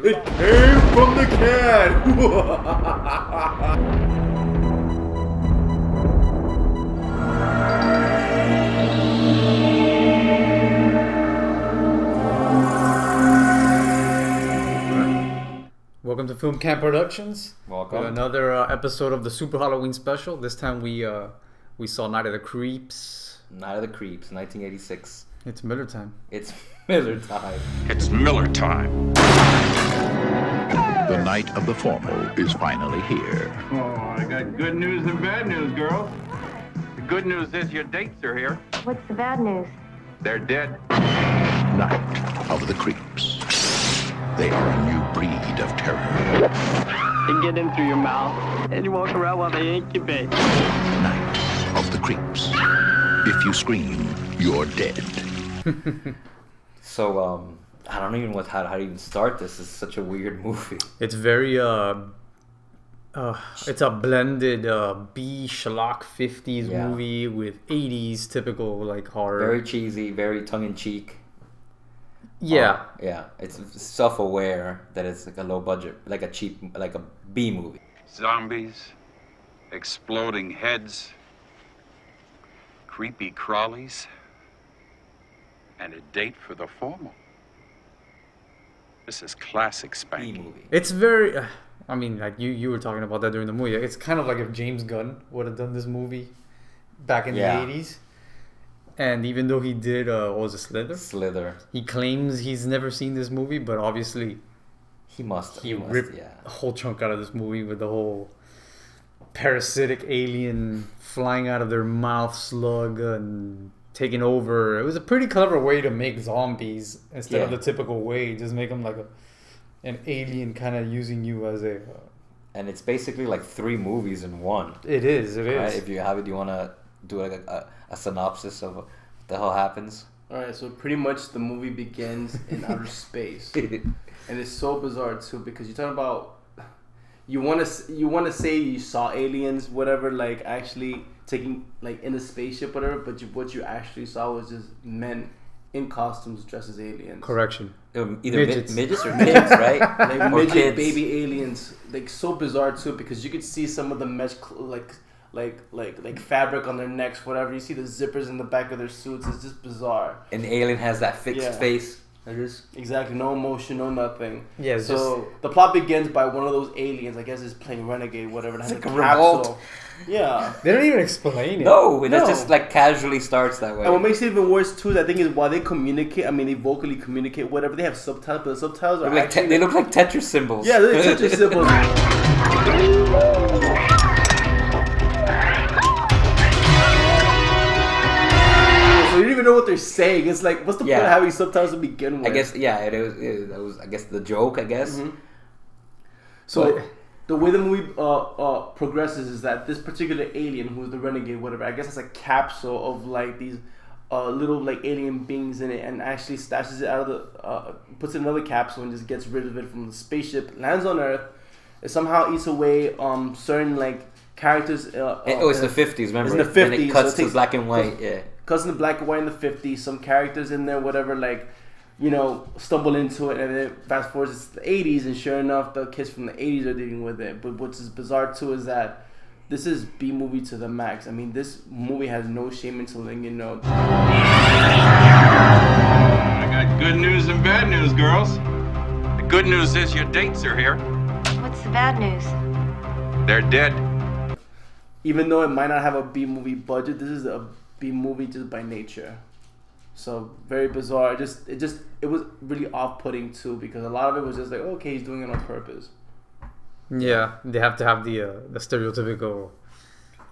It came from the can! Welcome to Filmcan Productions. Welcome. Another episode of the Super Halloween special. This time we saw Night of the Creeps. Night of the Creeps, 1986. It's Miller time. It's Miller time. It's Miller time. The night of the formal is finally here. Oh, I got good news and bad news, girls. The good news is your dates are here. What's the bad news? They're dead. Night of the Creeps. They are a new breed of terror. They get in through your mouth, and you walk around while they incubate. Night of the Creeps. If you scream, you're dead. So, I don't even know how to even start this. It's such a weird movie. It's very it's a blended B schlock 50s movie with 80s typical like horror. Very cheesy, very tongue-in-cheek. Yeah. Yeah. It's self-aware that it's like a low budget, like a cheap, like a B movie. Zombies, exploding heads, creepy crawlies, and a date for the formal. This is classic B spanking. movie. It's very I mean like you were talking about that during the movie. It's kind of like if James Gunn would have done this movie back in the 80s. And even though he did, what was it, Slither? He claims he's never seen this movie, but obviously He must, ripped a whole chunk out of this movie with the whole parasitic alien flying out of their mouth slug and taking over. It was a pretty clever way to make zombies instead of the typical way. Just make them like an alien kind of using you as a... And it's basically like 3 movies in one. It is. Right? If you have it, do you want to do like a synopsis of what the hell happens? Alright, so pretty much the movie begins in outer space. And it's so bizarre too because you're talking about you want to say you saw aliens, whatever, like actually taking like in a spaceship, whatever, but what you actually saw was just men in costumes dressed as aliens. Correction. Either midgets or kids, right? Like midget baby aliens, like so bizarre too because you could see some of the mesh like fabric on their necks, whatever. You see the zippers in the back of their suits. It's just bizarre. And the alien has that fixed face. Exactly, no emotion, no nothing. Yeah. So the plot begins by one of those aliens. I guess is playing Renegade, whatever. It's has like a a capsule. revolt. Yeah. They don't even explain it. No, it just like casually starts that way. And what makes it even worse too is I think is while they communicate. I mean, they vocally communicate, whatever. They have subtitles, but the subtitles are actually they look like Tetris symbols. Yeah, they're Tetris symbols. So you don't even know what they're saying. It's like, what's the point of having subtitles to begin with? I guess, it was I guess the joke, I guess. Mm-hmm. So the way the movie progresses is that this particular alien, who's the renegade, whatever, I guess it's a capsule of like these little like alien beings in it, and actually stashes it out of the, puts it in another capsule and just gets rid of it from the spaceship, lands on Earth, it somehow eats away certain like characters. It's the 50s, remember? It's in the 50s. And it cuts so to black and white, Cuts in the black and white in the 50s. Some characters in there, whatever, like, you know, stumble into it, and then fast forward to the 80s, and sure enough, the kids from the 80s are dealing with it. But what's bizarre too is that this is B movie to the max. I mean, this movie has no shame until letting you know. I got good news and bad news, girls. The good news is your dates are here. What's the bad news? They're dead. Even though it might not have a B movie budget, this is a B movie just by nature. So very bizarre. It was really off-putting too because a lot of it was just like, okay, he's doing it on purpose. Yeah, they have to have the stereotypical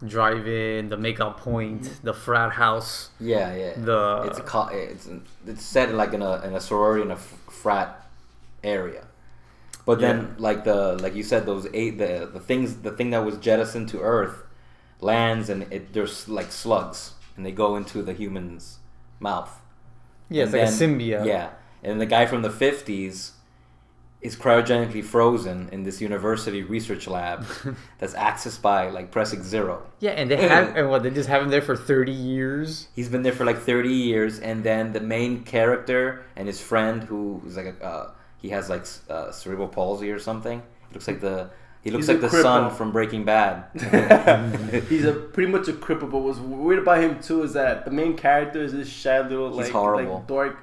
drive-in, the make-out point, the frat house. Yeah. It's set like in a sorority in a frat area. But then like you said, the thing that was jettisoned to Earth lands and there's like slugs and they go into the human's mouth. Yeah, it's like a symbiote. Yeah, and the guy from the 50s is cryogenically frozen in this university research lab that's accessed by like pressing 0. Yeah, and they just have him there for 30 years. He's been there for like 30 years, and then the main character and his friend, who's like he has like cerebral palsy or something. He looks like the He's a son cripple. from Breaking Bad. He's pretty much a cripple. But what's weird about him too is that the main character is this shy little He's horrible. like dork,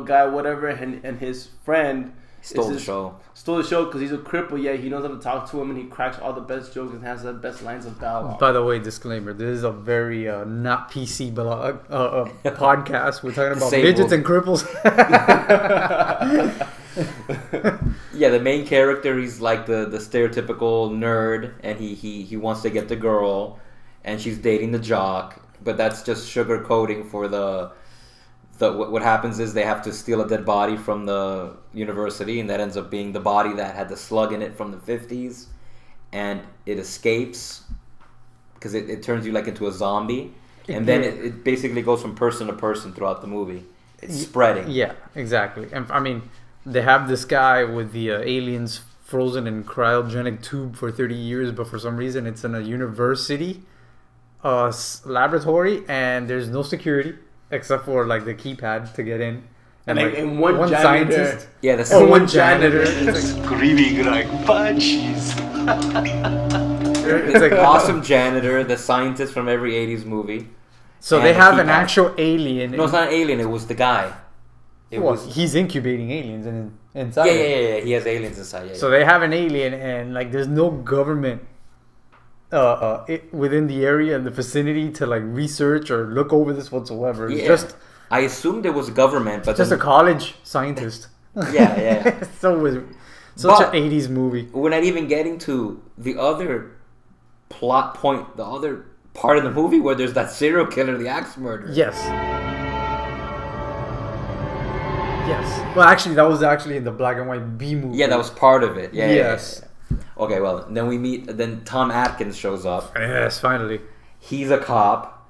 guy, whatever, and his friend Stole the show. Stole the show because he's a cripple. Yeah, he knows how to talk to him, and he cracks all the best jokes and has the best lines of dialogue. By the way, disclaimer: this is a very not PC podcast. We're talking about midgets and cripples. Yeah, the main character, he's like the stereotypical nerd, and he wants to get the girl, and she's dating the jock, but that's just sugarcoating for what happens is they have to steal a dead body from the university, and that ends up being the body that had the slug in it from the 50s, and it escapes because it turns you like into a zombie, and then it basically goes from person to person throughout the movie. It's spreading. Yeah, exactly. And I mean, they have this guy with the aliens frozen in cryogenic tube for 30 years, but for some reason it's in a university laboratory, and there's no security except for like the keypad to get in. And one janitor. scientist. Yeah, that's one janitor. Screaming like punchies. It's like awesome janitor, the scientist from every 80s movie. So And they the have an keypad. actual alien. No, it's not an alien. It was the guy. He's incubating aliens inside. Yeah. He has aliens inside. Yeah. So they have an alien, and like there's no government within the area and the vicinity to like research or look over this whatsoever. It's just I assumed it was government, but a college scientist. Yeah. So with such an 80s movie. We're not even getting to the other plot point, the other part of the movie where there's that serial killer, the axe murderer. Yes. Well, actually, that was actually in the black and white B movie. Yeah, that was part of it. Yeah. Yes. Yeah. Okay, well, then Tom Atkins shows up. Yes, finally. He's a cop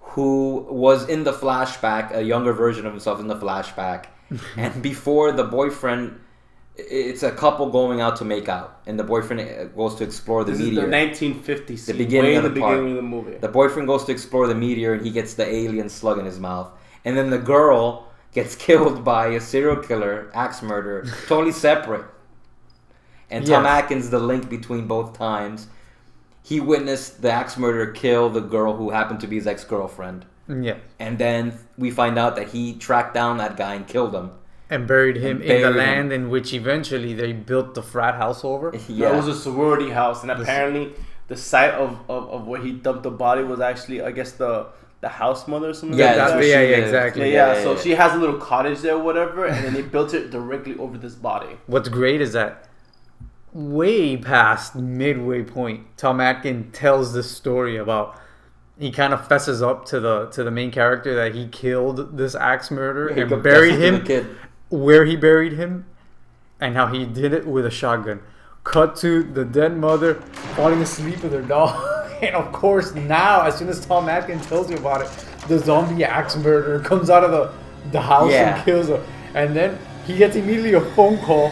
who was in the flashback, a younger version of himself in the flashback. And before the boyfriend, it's a couple going out to make out. And the boyfriend goes to explore the meteor. This is the 1950s scene, beginning of the beginning of the movie. The boyfriend goes to explore the meteor, and he gets the alien slug in his mouth. And then the girl gets killed by a serial killer, axe murderer, totally separate. And Tom Atkins, the link between both times, he witnessed the axe murderer kill the girl who happened to be his ex-girlfriend. Yeah. And then we find out that he tracked down that guy and killed him. And buried him in the land in which eventually they built the frat house over. Yeah, it was a sorority house, and apparently the site of where he dumped the body was actually, I guess, the house mother or something. Exactly. Yeah, so she has a little cottage there, or whatever, and then they built it directly over this body. What's great is that way past midway point, Tom Atkins tells this story about. He kind of fesses up to the main character that he killed this axe murderer and buried him where he buried him, and how he did it with a shotgun. Cut to the dead mother falling asleep with her dog. And of course now, as soon as Tom Atkins tells you about it, the zombie axe murderer comes out of the house and kills her. And then he gets immediately a phone call.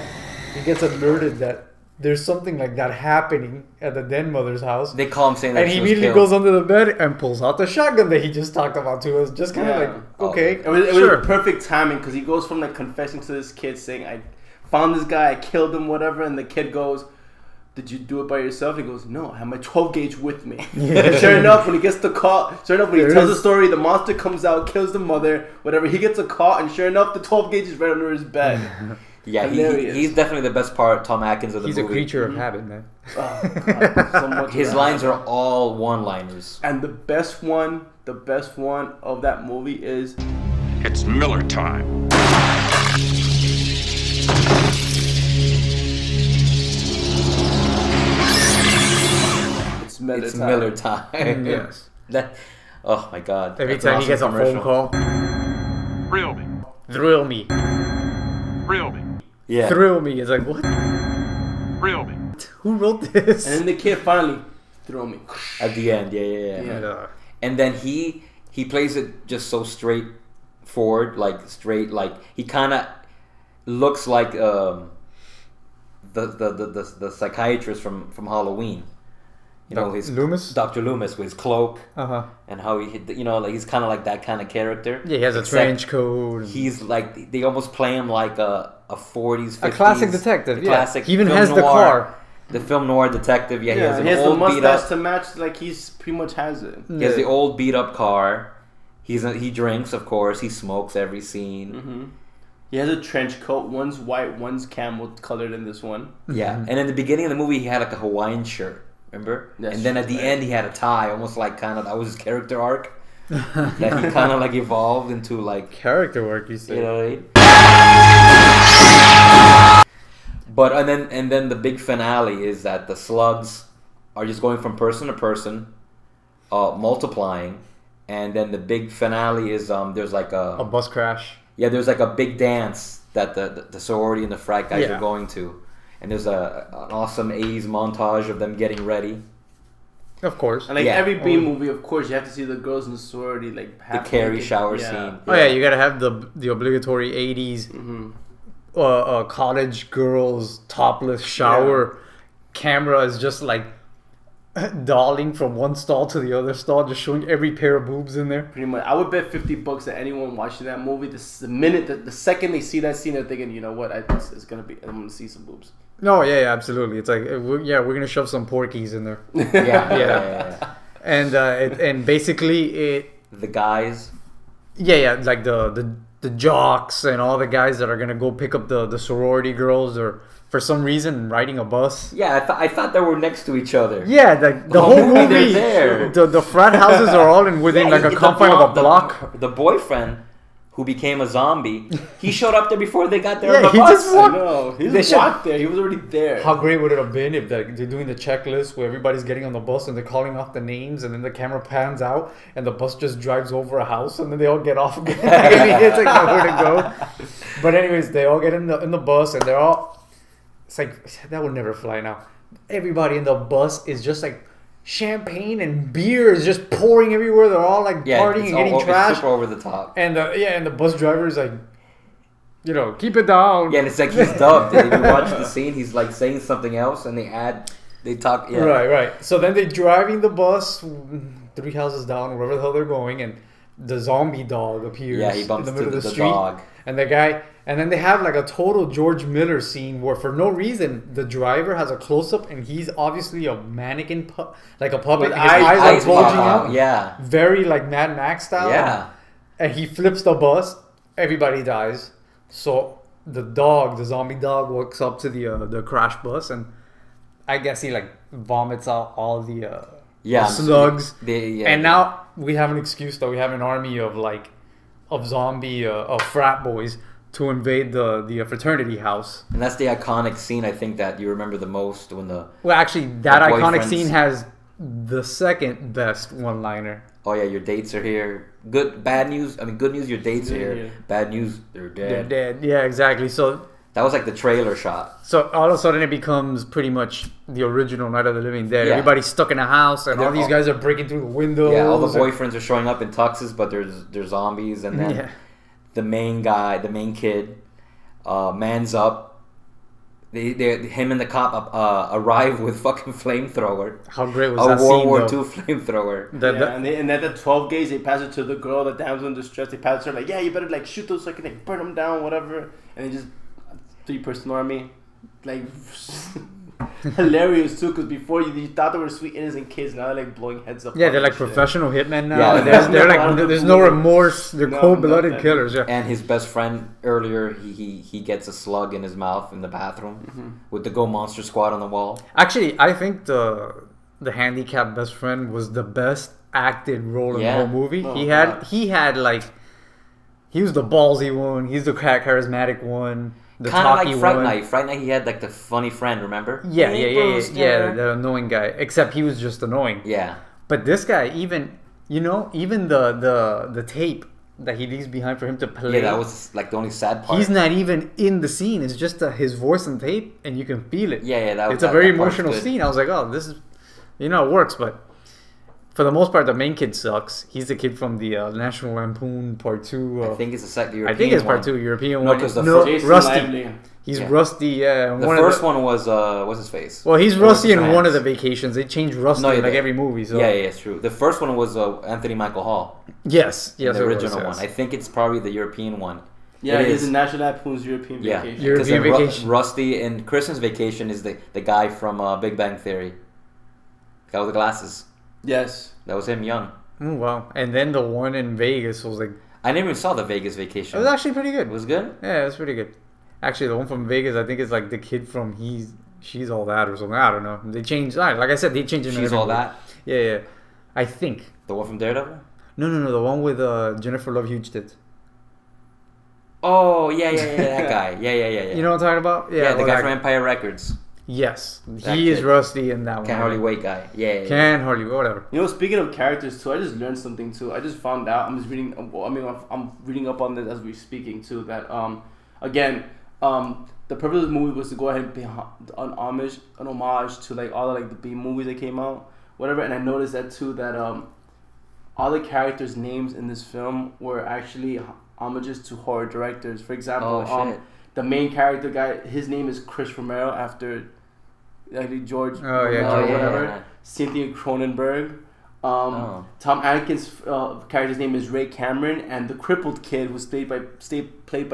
He gets alerted that there's something like that happening at the dead mother's house. They call him saying that and he immediately goes under the bed and pulls out the shotgun that he just talked about too. It was just kind of like, okay, it was perfect timing because he goes from like confessing to this kid saying, "I found this guy, I killed him, whatever," and the kid goes, "Did you do it by yourself?" He goes, "No, I have my 12 gauge with me." And sure enough, when he gets the call, when he tells the story, the monster comes out, kills the mother, whatever. He gets a call, and sure enough, the 12 gauge is right under his bed. Yeah, he's definitely the best part, Tom Atkins, of the movie. He's a creature of habit, man. Oh, God, so much His lines are all one-liners. And the best one of that movie is, It's Miller time. it's Miller It's time. Miller time. Yes. Oh my God. Every That's time an he gets a awesome phone commercial. call, Thrill me. thrill me. Thrill me. Yeah. Thrill me. It's like, what? Thrill me. Who wrote this? And then the kid finally throw me. At the end, yeah. Yeah. And then he plays it just so straightforward, like he kind of looks like the psychiatrist from Halloween. His Loomis? Dr. Loomis with his cloak, and how he's kind of like that kind of character. Yeah, he has a trench coat. He's like, they almost play him like a '40s, '50s, A classic detective. Yeah. Classic. He even film has the noir, car. The film noir detective. Yeah, he has an he has the old beat mustache up. to match. Like he's pretty much has it. He has the old beat up car. He drinks, of course. He smokes every scene. Mm-hmm. He has a trench coat. One's white, one's camel colored in this one. Yeah, and in the beginning of the movie, he had like a Hawaiian shirt. Remember? That's and then at the right. end, he had a tie, almost like kind of that was his character arc. That he kind of like evolved into like Character work, you say. you know what I mean? But and then the big finale is that the slugs are just going from person to person, multiplying, and then the big finale is there's like A bus crash. yeah, there's like a big dance that the sorority and the frat guys Yeah. are going to. And there's an awesome 80s montage of them getting ready. Of course. And like Yeah. every B movie, of course, you have to see the girls in the sorority like The half Carrie naked. shower Yeah. scene. Oh yeah, you gotta have the obligatory 80s college girls topless shower. Camera is just like dolling from one stall to the other stall, just showing every pair of boobs in there. Pretty much, I would bet $50 that anyone watching that movie, the second they see that scene, they're thinking, you know what, it's gonna be, I'm gonna see some boobs. No, yeah, absolutely. It's like we're gonna shove some porkies in there, Yeah. and basically The guys. like the jocks and all the guys that are gonna go pick up the sorority girls or for some reason riding a bus. Yeah, I thought they were next to each other. Yeah, the whole they're movie. there. The frat houses are all within like a confine of a block. The boyfriend, who became a zombie, he showed up there before they got there Yeah, on the he bus. just walked- No, he They just should- walked there. He was already there. How great would it have been if they're doing the checklist where everybody's getting on the bus and they're calling off the names and then the camera pans out and the bus just drives over a house and then they all get off again. I mean, it's like nowhere to go. But anyways, they all get in the bus and they're all. It's like that would never fly now. Everybody in the bus is just like champagne and beer is just pouring everywhere. They're all like partying and getting it's trashed. super over the top. And the bus driver is like, keep it down. Yeah, and it's like he's dubbed. If you watch the scene, he's like saying something else, and they talk. Yeah. Right. So then they're driving the bus 3 houses down, wherever the hell they're going, and the zombie dog appears Yeah, he in bumps the middle into of the the street. dog. And the guy, and then they have like a total George Miller scene where for no reason the driver has a close up and he's obviously a mannequin, like a puppet. With And his eyes Eyes are bulging pop out. Yeah. Very like Mad Max style. Yeah. And he flips the bus. Everybody dies. So the zombie dog, walks up to the crash bus and I guess he like vomits out all the slugs. And now we have an excuse that we have an army of zombie of frat boys to invade the fraternity house. And that's the iconic scene I think that you remember the most when the. Well, actually, that The iconic boyfriends. scene has the second best one-liner. Oh yeah, your dates are here. Bad news. I mean, good news. Your dates are here. Yeah. Bad news. They're They're dead. dead. Yeah, exactly. So That was like the trailer shot. all of a sudden it becomes pretty much the original Night of the Living Dead. Yeah. Everybody's stuck in a house, and And all they're these guys are breaking through the windows. Yeah, all the and- boyfriends are showing up in tuxes, but they're zombies, and then Yeah. the main kid, mans up. Him and the cop arrive with fucking flamethrower. How great was A that World scene, War though? II flamethrower. And then the 12 gauge, they pass it to the girl, the damsel in distress. They pass it to her like, yeah, you better like shoot those so I can like burn them down, whatever. And they just 3-person army, like hilarious too. Because before you thought they were sweet innocent kids, now they're like blowing heads up. Yeah, they're like Shit. professional hitmen now. Yeah. They're Out of like the there's no blue. remorse. They're No, cold-blooded nothing. killers. Yeah. And his best friend earlier, he gets a slug in his mouth in the bathroom with the Go Monster Squad on the wall. Actually, I think the handicapped best friend was the best acted role in Yeah. the whole movie. Oh, he God. had like he was the ballsy one. He's the charismatic one. The Kind of talky like Fright one. Night. Fright Night, he had like the funny friend, remember? Yeah, Hey, yeah, Brewster. the annoying guy. Except he was just annoying. Yeah. But this guy, even the tape that he leaves behind for him to play. Yeah, that was like the only sad part. He's not even in the scene. It's just his voice and tape, and you can feel it. Yeah, that It's a that- very that part's emotional good. scene. I was like, oh, this is, it works. But for the most part, the main kid sucks. He's the kid from the National Lampoon Part 2. I think it's the second European I think it's Part one. 2, European No, one. 'cause the Jason Rusty. Lively. He's Yeah. Rusty, yeah. The first one was what's his face? Well, he's What was Rusty in his one of hands? the vacations. They changed Rusty No, in they like did. every movie. So Yeah, it's true. The first one was Anthony Michael Hall, yes, the it was, original yes. one. I think it's probably the European one. Yeah, it is in National Lampoon's European Vacation. European Vacation. Rusty in Christmas Vacation is the guy from Big Bang Theory. The guy with the glasses. Yes. That was him, young. Oh, wow. And then the one in Vegas was like... I never even saw the Vegas Vacation. It was actually pretty good. It was good? Yeah, it was pretty good. Actually, the one from Vegas, I think it's like the kid from She's All That or something. I don't know. They changed... Like I said, they changed it. She's All That? Yeah. I think. The one from Daredevil? No. The one with Jennifer Love Huge tits. Oh, yeah, that guy. Yeah. You know what I'm talking about? Yeah, the guy from Empire Records. Yes. That He is kid. Rusty in that one. Can't hardly wait guy. Yeah. Can't hardly wait. Whatever. You know, speaking of characters too, I just learned something too. I just found out. I'm just reading. I'm reading up on this as we're speaking too. That again, the purpose of the movie was to go ahead and pay an homage to like all of like the B movies that came out, whatever. And I noticed that too. That all the characters' names in this film were actually homages to horror directors. For example, the main character guy, his name is Chris Romero after George Romero, whatever. Yeah. Cynthia Cronenberg. Tom Atkins' character's name is Ray Cameron, and the crippled kid was played by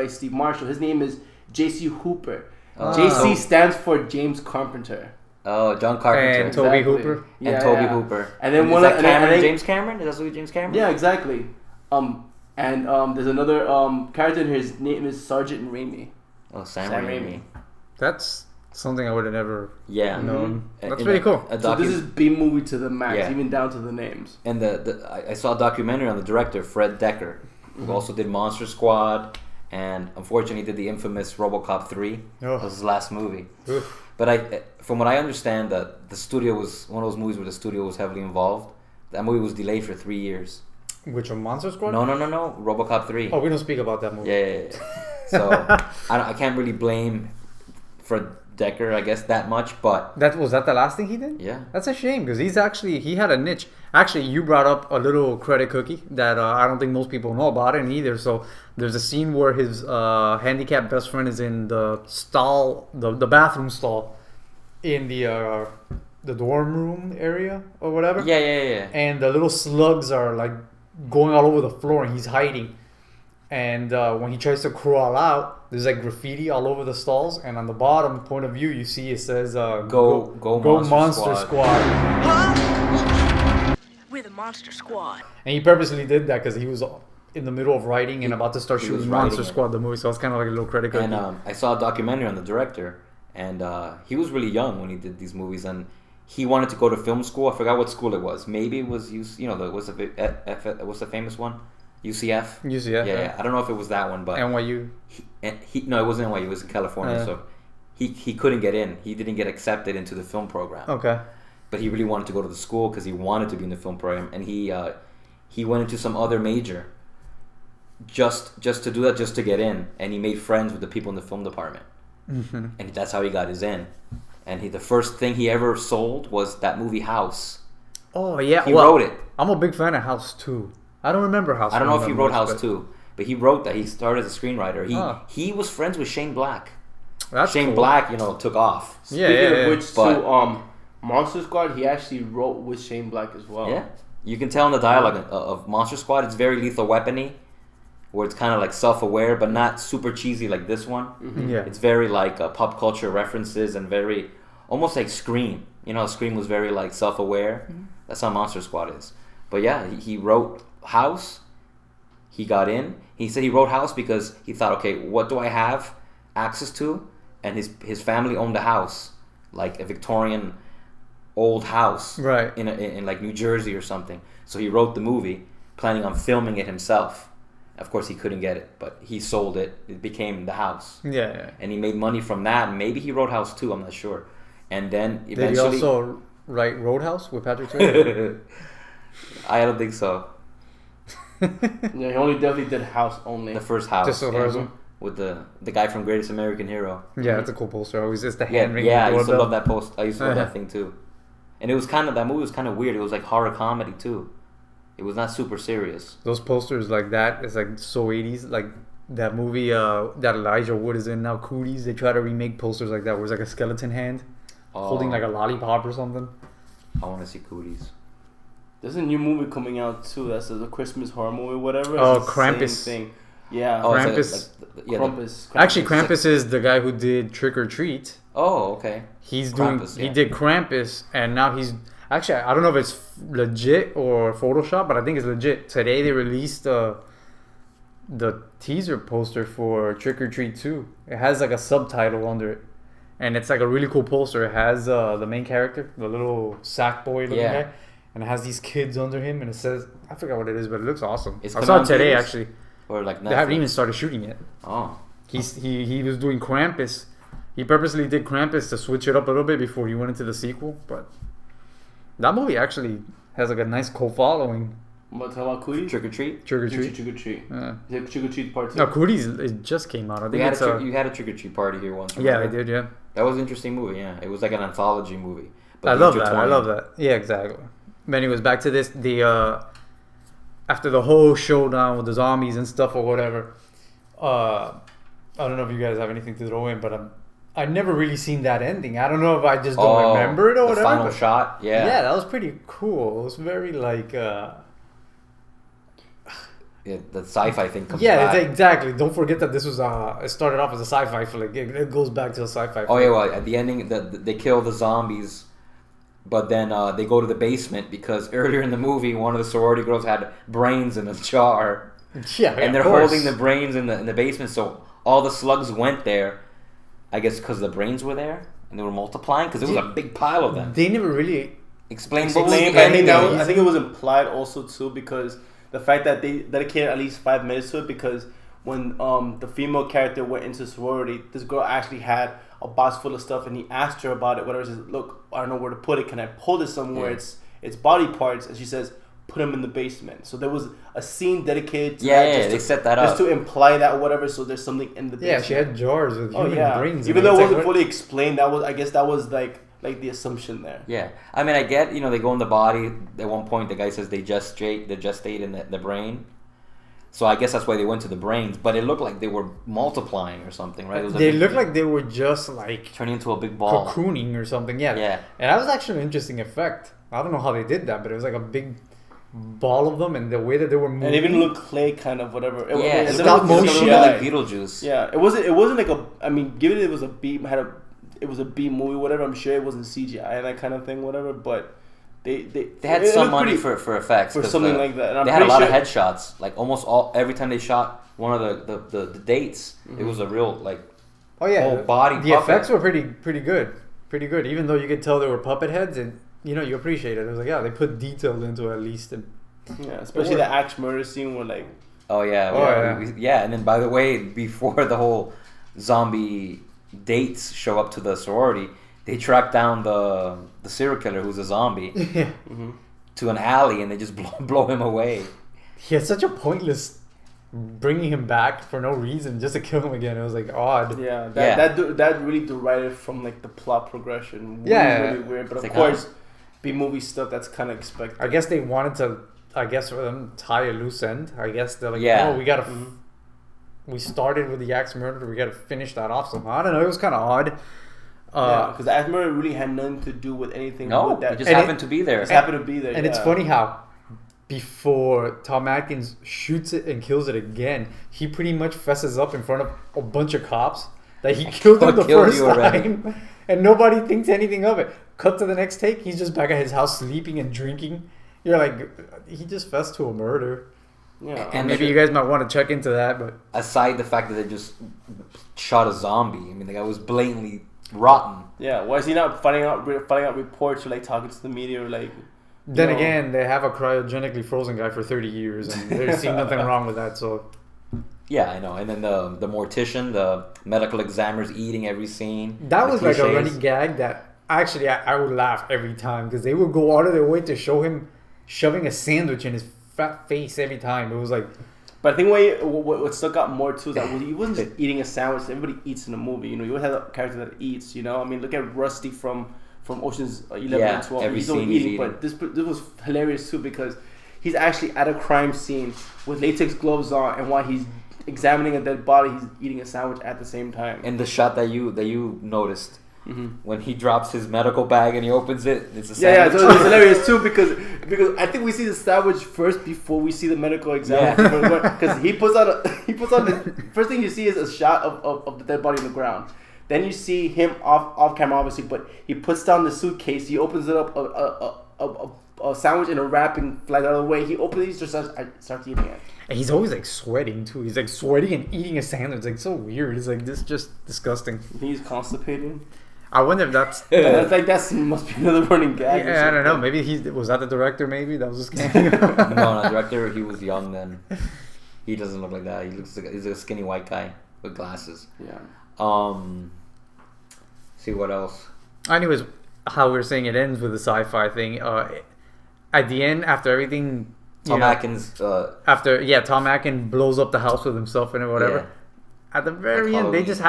Steve Marshall. His name is J.C. Hooper. J.C. stands for James Carpenter. Oh, John Carpenter. And Toby Hooper. And Toby Hooper. And then James Cameron? Is that James Cameron? Yeah, exactly. And there's another character in here. His name is Sergeant Raimi. Oh, Sam Raimi. That's something I would have never known. Mm-hmm. That's pretty cool. So this is B movie to the max, even down to the names. And I saw a documentary on the director, Fred Decker, who also did Monster Squad, and unfortunately did the infamous RoboCop 3. That was his last movie. Oof. But from what I understand, that the studio was one of those movies where the studio was heavily involved. That movie was delayed for 3 years. Which one, Monster Squad? No. RoboCop 3. Oh, we don't speak about that movie. Yeah. So I can't really blame Fred Decker, I guess, that much, but was that the last thing he did? Yeah. That's a shame because he had a niche. Actually, you brought up a little credit cookie that I don't think most people know about it either. So there's a scene where his handicapped best friend is in the stall, the bathroom stall in the dorm room area or whatever. Yeah. And the little slugs are like going all over the floor and he's hiding. And when he tries to crawl out, there's like graffiti all over the stalls. And on the bottom point of view, you see it says "Go Monster Squad." We're the Monster Squad. And he purposely did that because he was in the middle of writing and about to start shooting Monster Squad, the movie. So it's kind of like a little credit card. And I saw a documentary on the director, and he was really young when he did these movies, and he wanted to go to film school. I forgot what school it was. Maybe it was what's the famous one? UCF. Yeah. I don't know if it was that one, but NYU. No, it wasn't NYU. It was in California, so he couldn't get in. He didn't get accepted into the film program. Okay. But he really wanted to go to the school because he wanted to be in the film program, and he went into some other major just to do that, just to get in, and he made friends with the people in the film department, and that's how he got his in. And the first thing he ever sold was that movie House. Oh yeah, he wrote it. I'm a big fan of House 2. I don't remember House. I don't know if he wrote House 2, but he wrote that. He started as a screenwriter. He was friends with Shane Black. Shane cool. Black, took off. Speaking of which, Monster Squad, he actually wrote with Shane Black as well. Yeah, you can tell in the dialogue of Monster Squad, it's very Lethal Weapon-y, where it's kind of like self-aware, but not super cheesy like this one. Mm-hmm. Yeah, it's very like pop culture references and very almost like Scream. Scream was very like self-aware. Mm-hmm. That's how Monster Squad is. But yeah, he wrote House. He got in. He said he wrote House because he thought, okay, what do I have access to? And his family owned a house, like a Victorian old house, right, in like New Jersey or something. So he wrote the movie, planning on filming it himself. Of course, he couldn't get it, but he sold it. It became the house. Yeah. And he made money from that. Maybe he wrote House 2, I'm not sure. And then eventually... Did he also write Roadhouse with Patrick Swayze? I don't think so. Yeah, he only definitely did House only. The first House. Just the first one? With the guy from Greatest American Hero. Yeah, that's a cool poster. Always just the hand ring. Yeah, I used to love that post. I used to love that thing too. And it was that movie was kind of weird. It was like horror comedy too. It was not super serious. Those posters like that, it's like so 80s. Like that movie that Elijah Wood is in now, Cooties. They try to remake posters like that where it's like a skeleton hand holding like a lollipop or something. I want to see Cooties. There's a new movie coming out too. That's a Christmas horror movie, whatever. It's Oh, the Krampus. same thing. Yeah. Oh, Krampus. Krampus. Actually, Krampus is the guy who did Trick or Treat. Oh, okay. He's Krampus, doing. yeah. He did Krampus, and now he's actually. I don't know if it's legit or Photoshop, but I think it's legit. Today they released the teaser poster for Trick or Treat 2. It has like a subtitle under it, and it's like a really cool poster. It has the main character, the little sack boy looking guy, and it has these kids under him, and it says, I forgot what it is, but it looks awesome. It's I saw it today theaters? actually. Or like Netflix? They haven't even started shooting yet. Oh. He was doing Krampus. He purposely did Krampus to switch it up a little bit before he went into the sequel. But that movie actually has like a nice cult following. What, talking about Cooties? Trick or Treat? Trick or Treat. Trick or Treat. Yeah. Is it Trick or Treat Part 2? No, Cooties, it just came out. I think You had a Trick or Treat party here once. Yeah, I remember? did, yeah. That was an interesting movie, yeah. It was like an anthology movie. I love that. Yeah, exactly. But anyways, back to this. After the whole showdown with the zombies and stuff or whatever, I don't know if you guys have anything to throw in, but I never really seen that ending. I don't know if I just don't remember it or whatever. The final shot, yeah. Yeah, that was pretty cool. It was very like... Yeah, the sci-fi thing comes yeah, back. exactly. Don't forget that this was it started off as a sci-fi flick. It goes back to a sci-fi flick. Oh yeah, well at the ending, they kill the zombies, but then they go to the basement because earlier in the movie, one of the sorority girls had brains in a jar. Yeah, and they're holding the brains in the basement, so all the slugs went there. I guess because the brains were there and they were multiplying because it was a big pile of them. They never really explained. But I think it was implied also too because the fact that they dedicated at least 5 minutes to it because when the female character went into sorority, this girl actually had a box full of stuff and he asked her about it. Whatever, says, look, I don't know where to put it. Can I pull this somewhere? Yeah. It's body parts, and she says, put them in the basement. So there was a scene dedicated to they set that up just to imply that or whatever. So there's something in the basement. Yeah, she had jars with human brains. Even though it wasn't fully explained, I guess that was like the assumption there. Yeah, I mean, I get they go in the body. At one point, the guy says they gestate in the brain. So I guess that's why they went to the brains. But it looked like they were multiplying or something, right? They looked like they were just like turning into a big ball, cocooning or something. Yeah, yeah. And that was actually an interesting effect. I don't know how they did that, but it was like a big ball of them, and the way that they were moving. And even looked clay kind of whatever. It stop motion, like Beetlejuice. Yeah, it wasn't like a. I mean, given it was a B movie, whatever. I'm sure it wasn't CGI and that kind of thing, whatever. But they had some money for effects for something like that. And they had a lot of headshots. Like almost every time they shot one of the dates, it was a real like. Oh yeah, whole body. The effects were pretty good. Even though you could tell they were puppet heads, and you appreciate it. It was like they put detail into it at least. And especially the axe murder scene where like. Oh yeah, and then by the way, before the whole zombie dates show up to the sorority, they track down the serial killer who's a zombie to an alley, and they just blow him away. He had such a pointless bringing him back for no reason just to kill him again. It was like odd. Yeah, that really derived from like the plot progression. Really weird, but of course, B-movie stuff that's kind of expected. I guess they wanted to. I guess for them tie a loose end. I guess they're like, oh, we gotta. We started with the axe murder. We gotta finish that off somehow. I don't know. It was kind of odd. Because the axe murder really had nothing to do with anything. No, with that. It just happened to be there. And it's funny how before Tom Atkins shoots it and kills it again, he pretty much fesses up in front of a bunch of cops that he killed him the first time, and nobody thinks anything of it. Cut to the next take, he's just back at his house sleeping and drinking. You're like, he just fessed to a murder. Yeah, and maybe you guys might want to check into that. But aside the fact that they just shot a zombie, I mean, the guy was blatantly rotten. Yeah, why is he not finding out reports or like talking to the media or like? Then again, they have a cryogenically frozen guy for 30 years, and there's seen nothing wrong with that. So. Yeah, I know. And then the mortician, the medical examiner's eating every scene. That was like a running gag that actually I would laugh every time because they would go out of their way to show him shoving a sandwich in his fat face every time. It was like. But I think what stuck out more too is that he wasn't just eating a sandwich. Everybody eats in a movie. You always have a character that eats. I mean, look at Rusty from Ocean's 11 and 12. He's only eating, but this was hilarious too because he's actually at a crime scene with latex gloves on, and while he's examining a dead body, he's eating a sandwich at the same time. And the shot that you noticed when he drops his medical bag and he opens it. It's a Yeah, sandwich. so it's hilarious too because I think we see the sandwich first before we see the medical exam. Because he puts on the first thing you see is a shot of the dead body in the ground. Then you see him off camera, obviously, but he puts down the suitcase. He opens it up, a sandwich in a wrapping flies out of the way. He opens it, he just starts eating it. And he's always like sweating too. He's like sweating and eating a sandwich. It's like so weird. It's like this just disgusting. He's constipating. I wonder if that's. That must be another running gag. Yeah, I don't know. Maybe was that the director? Maybe that was his cameo. No, director. He was young then. He doesn't look like that. He looks like he's a skinny white guy with glasses. Yeah. See what else? Anyways, how we were saying it ends with a sci-fi thing. At the end, after everything, Tom Atkins. Tom Atkins blows up the house with himself and whatever. Yeah. At the very end, they just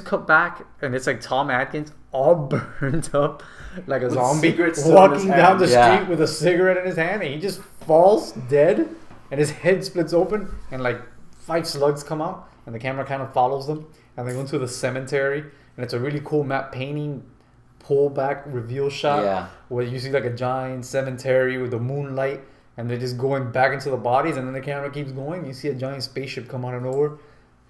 cut back and it's like Tom Atkins all burnt up like a with zombie walking down the Yeah. street with a cigarette in his hand, and he just falls dead and his head splits open and like 5 slugs come out and the camera kind of follows them and they go into the cemetery and it's a really cool matte painting pull back reveal shot where you see like a giant cemetery with the moonlight and they're just going back into the bodies and then the camera keeps going. You see a giant spaceship come out of nowhere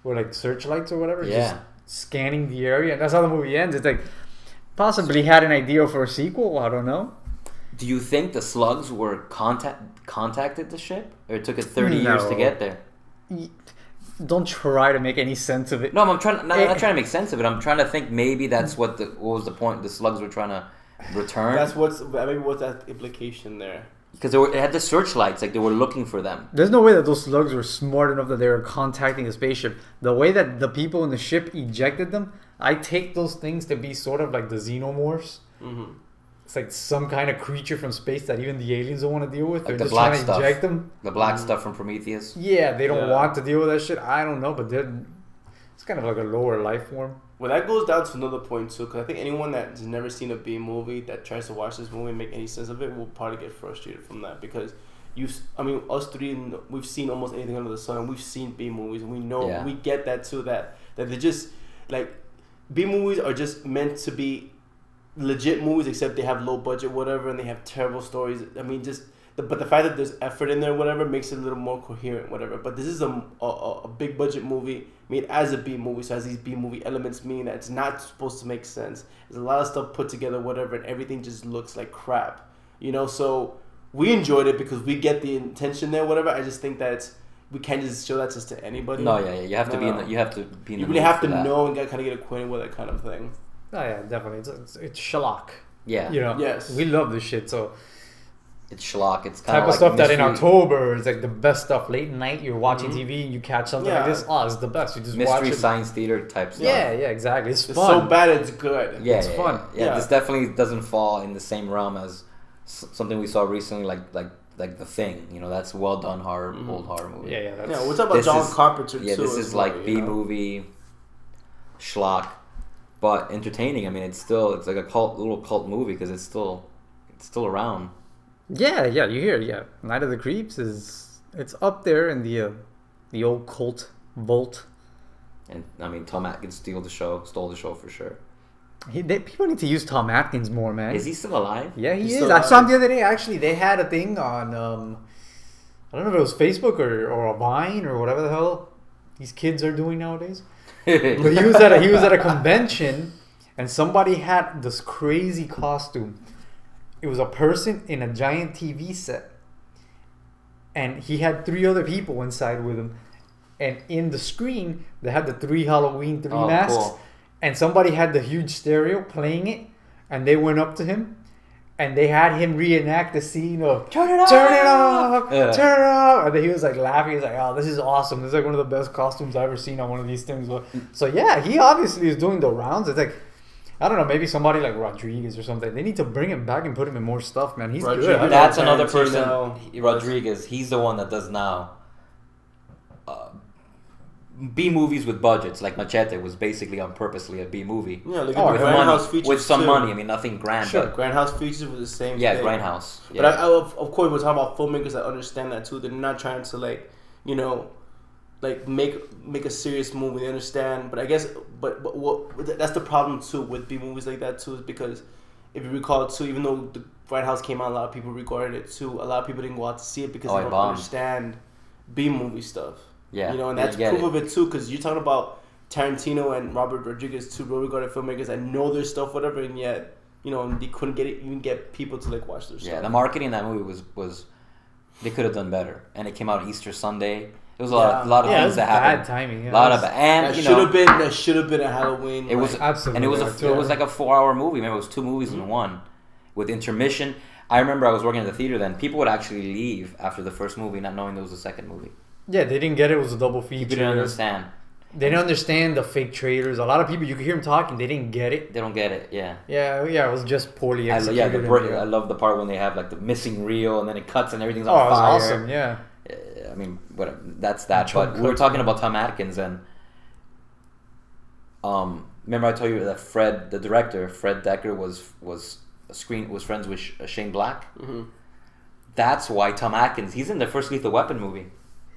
with like searchlights or whatever, just scanning the area. And that's how the movie ends. It's like possibly had an idea for a sequel. I don't know. Do you think the slugs were contacted the ship, or it took it 30 years to get there? Don't try to make any sense of it. No, I'm not trying to make sense of it. I'm trying to think maybe that's what was the point. The slugs were trying to return. That's what's that implication there. Because it had the searchlights, like they were looking for them. There's no way that those slugs were smart enough that they were contacting the spaceship. The way that the people in the ship ejected them, I take those things to be sort of like the xenomorphs. Mm-hmm. It's like some kind of creature from space that even the aliens don't want to deal with. Like they're the just black trying to stuff. eject them. The black stuff from Prometheus. Yeah, they don't want to deal with that shit. I don't know, but it's kind of like a lower life form. Well, that goes down to another point too, because I think anyone that's never seen a B movie that tries to watch this movie and make any sense of it will probably get frustrated from that, because us three, we've seen almost anything under the sun, and we've seen B movies, and we know we get that too. That they're just like B movies are just meant to be legit movies, except they have low budget, whatever, and they have terrible stories. I mean, but the fact that there's effort in there, whatever, makes it a little more coherent, whatever. But this is a big budget movie made as a B movie, so has these B movie elements, meaning that it's not supposed to make sense. There's a lot of stuff put together, whatever, and everything just looks like crap, So we enjoyed it because we get the intention there, whatever. I just think that we can't just show that just to anybody. No, you have to be in the. You have to be in the. You really have to know and kind of get acquainted with that kind of thing. Oh yeah, definitely. It's schlock. Yeah. Yes. We love this shit. So it's schlock. It's kind type of of stuff mystery, that in October is like the best stuff. Late night, you're watching TV and you catch something like this. Oh, it's the best. You just watch mystery it. science theater type stuff. Yeah, exactly. It's fun. So bad it's good. Yeah, it's fun. Yeah, this definitely doesn't fall in the same realm as something we saw recently, like The Thing. That's well done horror, old horror movie. Yeah. We're talking about John Carpenter too. Yeah, this is like B movie, schlock, but entertaining. I mean, it's like a little cult movie because it's still around. Yeah, you hear it. Yeah, Night of the Creeps it's up there in the old cult vault. And I mean, Tom Atkins stole the show for sure. People need to use Tom Atkins more, man. Is he still alive? Yeah, He's he is. still I alive. saw him the other day. Actually, they had a thing on I don't know if it was Facebook or a Vine or whatever the hell these kids are doing nowadays. But he was at a convention and somebody had this crazy costume. It was a person in a giant TV set, and he had 3 other people inside with him. And in the screen, they had the 3 Halloween masks. Cool. And somebody had the huge stereo playing it, and they went up to him, and they had him reenact the scene of turn it off, Yeah. turn it off. And then he was like laughing. He's like, "Oh, this is awesome! This is like one of the best costumes I've ever seen on one of these things." So yeah, he obviously is doing the rounds. It's like, I don't know, maybe somebody like Rodriguez or something. They need to bring him back and put him in more stuff, man. He's Rodriguez. good. That's another Tarantino. person, Rodriguez. He's the one that does now B movies with budgets. Like Machete was basically on purposely a B movie. Yeah, look Oh, at the with Grindhouse money, features with some too. money. I mean, nothing grand. Sure, But Grindhouse features were the same yeah, thing. Grindhouse. But Yeah. of course, we're talking about filmmakers that understand that too. They're not trying to like make a serious movie. They understand, but I guess but what that's the problem too with B movies like that too, is because if you recall too, even though the White House came out, a lot of people regarded it too. A lot of people didn't go out to see it because they don't understand B movie stuff. Yeah, you know, and that's proof of it too. Because you're talking about Tarantino and Robert Rodriguez, two well-regarded filmmakers that know their stuff, whatever, and yet they couldn't get people to like watch their stuff. Yeah, the marketing in that movie was they could have done better, and it came out Easter Sunday. It was a lot of things that happened. Bad timing. Yeah. A lot of and that should have been a Halloween. It was absolutely, and it was like a 4-hour movie. Remember, it was 2 movies in one, with intermission. I remember I was working at the theater then. People would actually leave after the first movie, not knowing there was a second movie. Yeah, they didn't get it. It was a double feature. People didn't understand. They didn't understand the fake trailers. A lot of people, you could hear them talking. They didn't get it. They don't get it. Yeah. Yeah. It was just poorly executed. I love the part when they have like the missing reel and then it cuts and everything's on fire. Oh, it was awesome. Yeah. I mean, whatever. That's that. But we were talking about Tom Atkins and remember I told you that the director, Fred Decker, was friends with Shane Black. Mm-hmm. That's why Tom Atkins. He's in the first Lethal Weapon movie.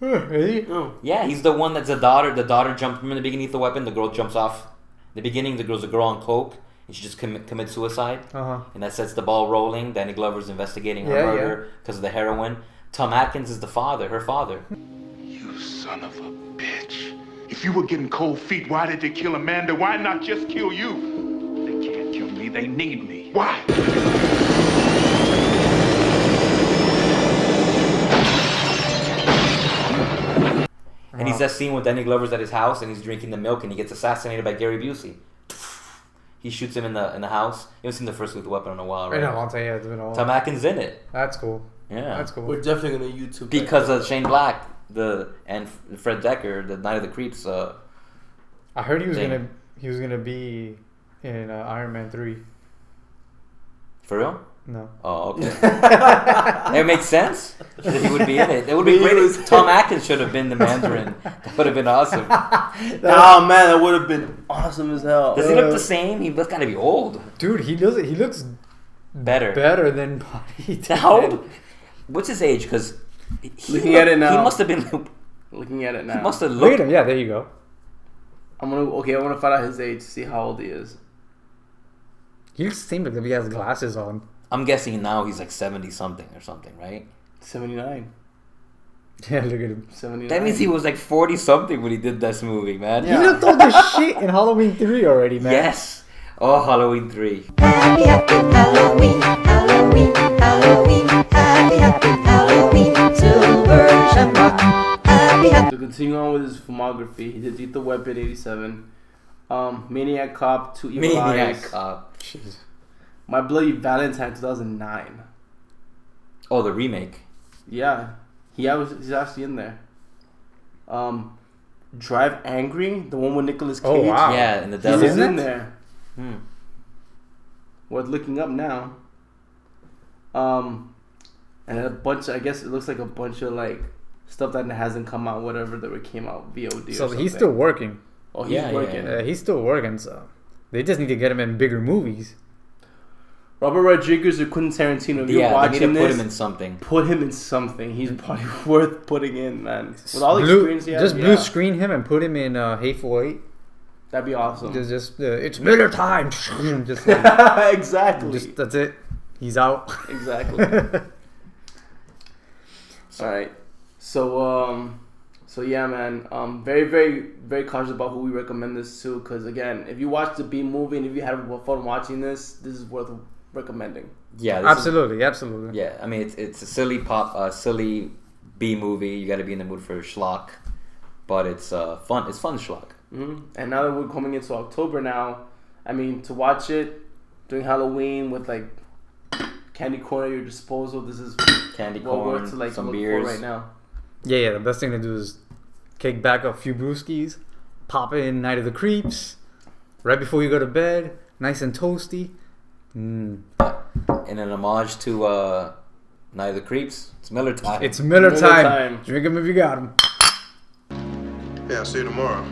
Really? Oh. Yeah, he's the one that's the daughter. The daughter jumps from the beginning of the weapon. The girl jumps off. In the beginning, the girl's a girl on coke, and she just commits suicide. And that sets the ball rolling. Danny Glover's investigating her murder because of the heroin. Tom Atkins is the father, her father. You son of a bitch! If you were getting cold feet, why did they kill Amanda? Why not just kill you? They can't kill me. They need me. Why? And he's that scene when Danny Glover's at his house and he's drinking the milk and he gets assassinated by Gary Busey. He shoots him in the house. You haven't seen the first Lethal Weapon in a while, right? In a long time, yeah, it's been a while. Tom Atkins in it. That's cool. Yeah, that's cool. We're definitely gonna YouTube because of Shane Black, and Fred Decker, the Night of the Creeps. I heard he was gonna be in Iron Man 3. For real? No. Oh, okay. It makes sense that he would be in it. It would be great. Tom Atkins should have been the Mandarin. That would have been awesome. Oh man, that would have been awesome as hell. Does he look the same? He looks gotta be old. Dude, he looks better than Bobby. How? What's his age? Because looking at it now, he must have been. Looking at it now, he must have looked. Yeah, there you go. I want to find out his age, see how old he is. He looks the same like if he has glasses on. I'm guessing now he's like 70 something or something, right? 79. Yeah, look at him. 79. That means he was like 40 something when he did this movie, man. Yeah. He looked old as shit in Halloween 3 already, man. Yes. Oh, Halloween 3. Happy, happy Halloween, Halloween, Halloween. Happy, happy Halloween, Silver Shamrock. Happy, happy. To continue on with his filmography, he did Lethal Weapon 87, Maniac Cop, 2 Evil Eyes. Maniac Cop. Jeez. My Bloody Valentine 2009. Oh, the remake. Yeah, he's actually in there. Drive Angry, the one with Nicolas Cage. Oh wow! Yeah, and the devil. He's in there. Worth looking up now. And a bunch. I guess it looks like a bunch of like stuff that hasn't come out, whatever that came out VOD. So he's still working. Oh, he's working. Yeah, he's still working. So they just need to get him in bigger movies. Robert Rodriguez or Quentin Tarantino, if you're watching they need to this, put him in something. Put him in something. He's probably worth putting in, man. With all the experience he has, just blue screen him and put him in Hateful Eight. That'd be awesome. It's Miller time. Just like, exactly. That's it. He's out. Exactly. All right. So yeah, man. Very, very, very cautious about who we recommend this to, because again, if you watch the B movie and if you had fun watching this is worth recommending. Yeah, absolutely. Yeah, I mean it's a silly silly B movie. You got to be in the mood for schlock, but it's fun. It's fun schlock. Mm-hmm. And now that we're coming into October now, I mean, to watch it during Halloween with like candy corn at your disposal, this is candy corn, to, like, some look beers for right now. Yeah. The best thing to do is kick back a few brewskis, pop in Night of the Creeps, right before you go to bed, nice and toasty. In an homage to Night of the Creeps, it's Miller time. It's Miller time. Drink them if you got them. Yeah, I'll see you tomorrow.